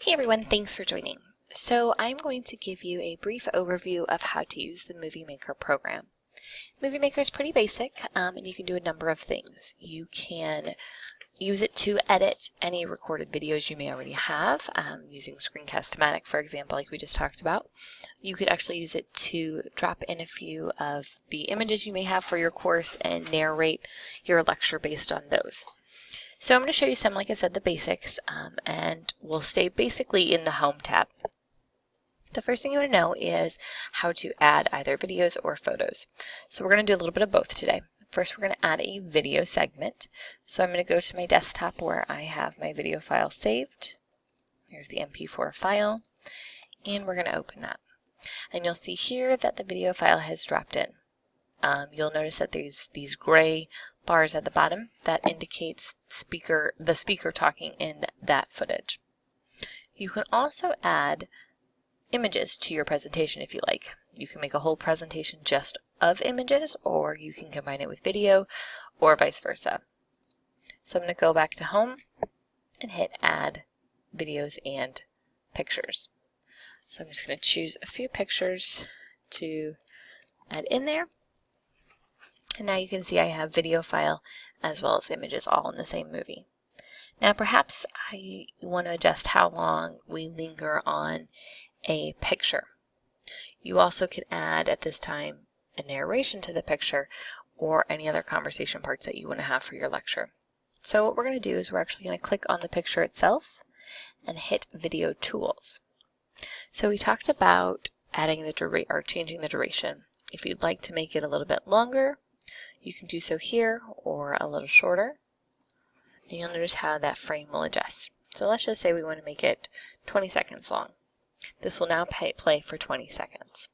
Hey everyone, thanks for joining. So I'm going to give you a brief overview of how to use the Movie Maker program. Movie Maker is pretty basic and you can do a number of things. You can use it to edit any recorded videos you may already have using Screencast-O-Matic, for example, like we just talked about. You could actually use it to drop in a few of the images you may have for your course and narrate your lecture based on those. So I'm going to show you some, like I said, the basics, and we'll stay basically in the Home tab. The first thing you want to know is how to add either videos or photos. So we're going to do a little bit of both today. First, we're going to add a video segment. So I'm going to go to my desktop where I have my video file saved. Here's the MP4 file, and we're going to open that. And you'll see here that the video file has dropped in. You'll notice that there's these gray bars at the bottom that indicates the speaker talking in that footage. You can also add images to your presentation if you like. You can make a whole presentation just of images, or you can combine it with video, or vice versa. So I'm going to go back to Home and hit Add Videos and Pictures. So I'm just going to choose a few pictures to add in there. And now you can see I have video file as well as images all in the same movie. Now perhaps I want to adjust how long we linger on a picture. You also can add at this time a narration to the picture or any other conversation parts that you want to have for your lecture. So what we're going to do is we're actually going to click on the picture itself and hit Video Tools. So we talked about adding or changing the duration. If you'd like to make it a little bit longer, you can do so here or a little shorter, and you'll notice how that frame will adjust. So let's just say we want to make it 20 seconds long. This will now play for 20 seconds.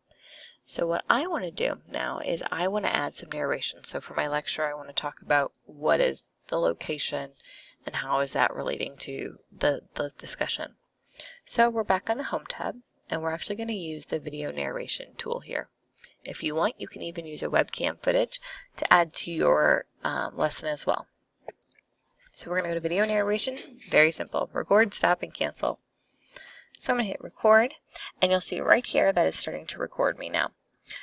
So what I want to do now is I want to add some narration. So for my lecture, I want to talk about what is the location and how is that relating to the discussion. So we're back on the Home tab, and we're actually going to use the video narration tool here. If you want, you can even use a webcam footage to add to your lesson as well. So we're going to go to video narration. Very simple. Record, stop, and cancel. So I'm going to hit record, and you'll see right here that it's starting to record me now.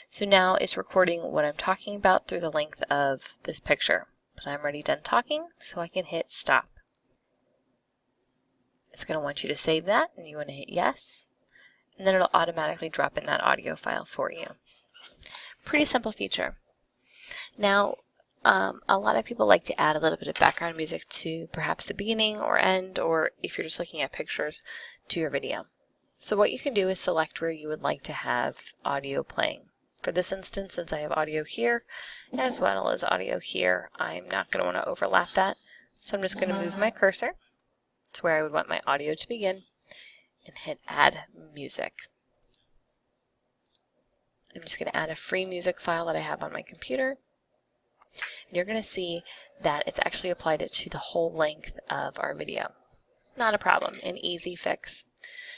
So now it's recording what I'm talking about through the length of this picture. But I'm already done talking, so I can hit stop. It's going to want you to save that, and you want to hit yes. And then it'll automatically drop in that audio file for you. Pretty simple feature. Now, a lot of people like to add a little bit of background music to perhaps the beginning or end, or if you're just looking at pictures, to your video. So what you can do is select where you would like to have audio playing. For this instance, since I have audio here as well as audio here, I'm not going to want to overlap that. So I'm just going to move my cursor to where I would want my audio to begin and hit Add Music. I'm just going to add a free music file that I have on my computer. And you're going to see that it's actually applied it to the whole length of our video. Not a problem, an easy fix.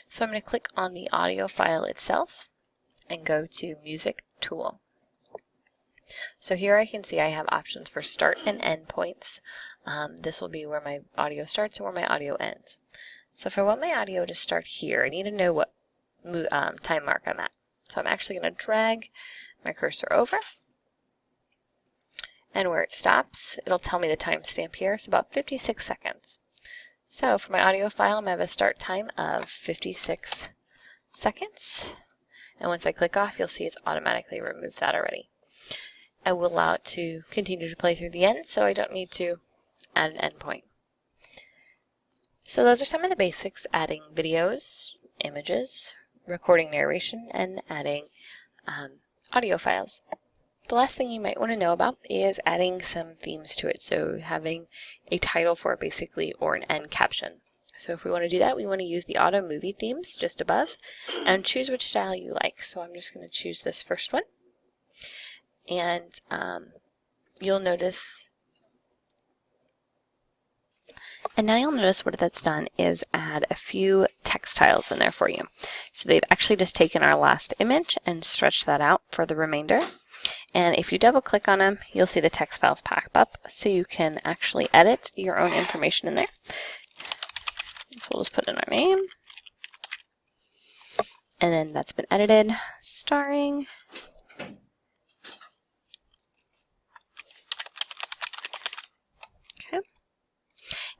So I'm going to click on the audio file itself and go to Music Tool. So here I can see I have options for start and end points. This will be where my audio starts and where my audio ends. So if I want my audio to start here, I need to know what time mark I'm at. So I'm actually going to drag my cursor over, and where it stops, it'll tell me the timestamp here. It's about 56 seconds. So for my audio file, I'm going to have a start time of 56 seconds. And once I click off, you'll see it's automatically removed that already. I will allow it to continue to play through the end, so I don't need to add an endpoint. So those are some of the basics: adding videos, images, recording narration, and adding audio files. The last thing you might want to know about is adding some themes to it, so having a title for it basically, or an end caption. So if we want to do that, we want to use the auto movie themes just above and choose which style you like. So I'm just going to choose this first one, and you'll notice what that's done is add a few text tiles in there for you. So they've actually just taken our last image and stretched that out for the remainder. And if you double click on them, you'll see the text files pop up, so you can actually edit your own information in there. So we'll just put in our name, And then that's been edited, starring okay.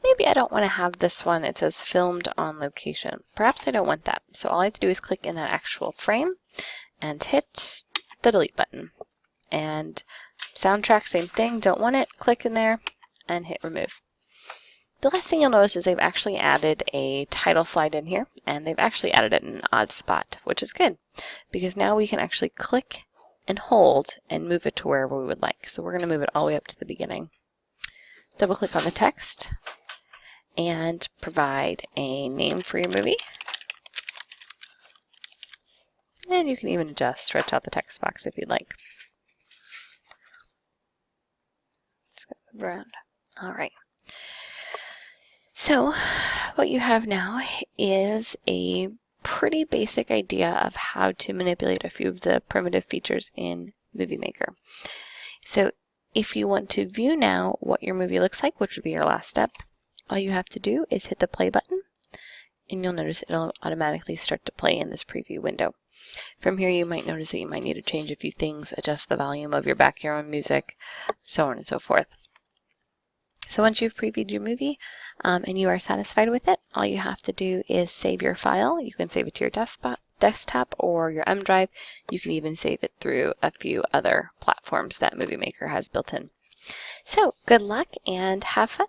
Maybe I don't want to have this one. It says filmed on location. Perhaps I don't want that. So all I have to do is click in that actual frame and hit the delete button. And soundtrack, same thing. Don't want it. Click in there and hit remove. The last thing you'll notice is they've actually added a title slide in here, and they've actually added it in an odd spot, which is good because now we can actually click and hold and move it to wherever we would like. So we're going to move it all the way up to the beginning. Double click on the text and provide a name for your movie. And you can even adjust, stretch out the text box if you'd like. Just going to move around. All right. So what you have now is a pretty basic idea of how to manipulate a few of the primitive features in Movie Maker. So if you want to view now what your movie looks like, which would be your last step, all you have to do is hit the play button, and you'll notice it'll automatically start to play in this preview window. From here, you might notice that you might need to change a few things, adjust the volume of your background music, so on and so forth. So once you've previewed your movie and you are satisfied with it, all you have to do is save your file. You can save it to your desktop or your M drive. You can even save it through a few other platforms that Movie Maker has built in. So good luck and have fun.